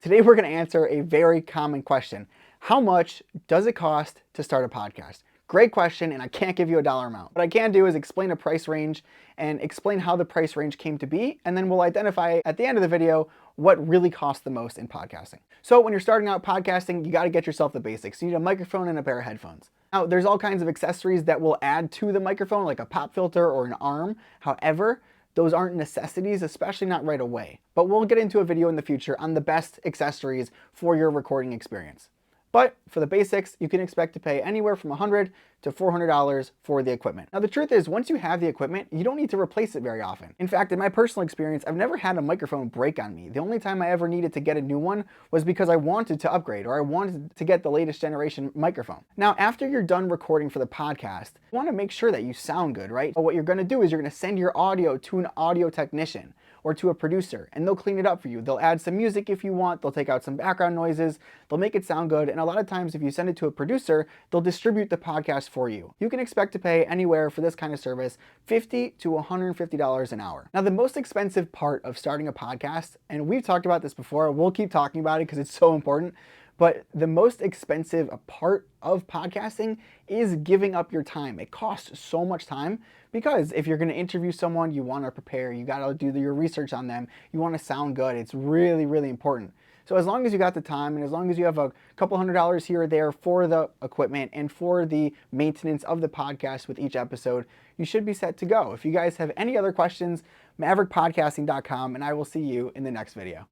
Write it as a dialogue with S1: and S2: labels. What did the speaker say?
S1: Today we're going to answer a very common question. How much does it cost to start a podcast? Great question, and I can't give you a dollar amount. What I can do is explain a price range and explain how the price range came to be, and then we'll identify at the end of the video what really costs the most in podcasting. So when you're starting out podcasting, you got to get yourself the basics. You need a microphone and a pair of headphones. Now, there's all kinds of accessories that will add to the microphone, like a pop filter or an arm. However, those aren't necessities, especially not right away. But we'll get into a video in the future on the best accessories for your recording experience. But for the basics, you can expect to pay anywhere from $100 to $400 for the equipment. Now the truth is, once you have the equipment, you don't need to replace it very often. In fact, in my personal experience, I've never had a microphone break on me. The only time I ever needed to get a new one was because I wanted to upgrade or I wanted to get the latest generation microphone. Now, after you're done recording for the podcast, you want to make sure that you sound good, right? So what you're going to do is you're going to send your audio to an audio technician or to a producer, and they'll clean it up for you. They'll add some music if you want, they'll take out some background noises, they'll make it sound good, and a lot of times if you send it to a producer, they'll distribute the podcast for you. You can expect to pay anywhere for this kind of service $50 to $150 an hour. Now the most expensive part of starting a podcast, and we've talked about this before, we'll keep talking about it because it's so important, but the most expensive part of podcasting is giving up your time. It costs so much time because if you're going to interview someone, you want to prepare, you got to do your research on them, you want to sound good. It's really, really important. So as long as you got the time and as long as you have a couple $100 here or there for the equipment and for the maintenance of the podcast with each episode, you should be set to go. If you guys have any other questions, maverickpodcasting.com, and I will see you in the next video.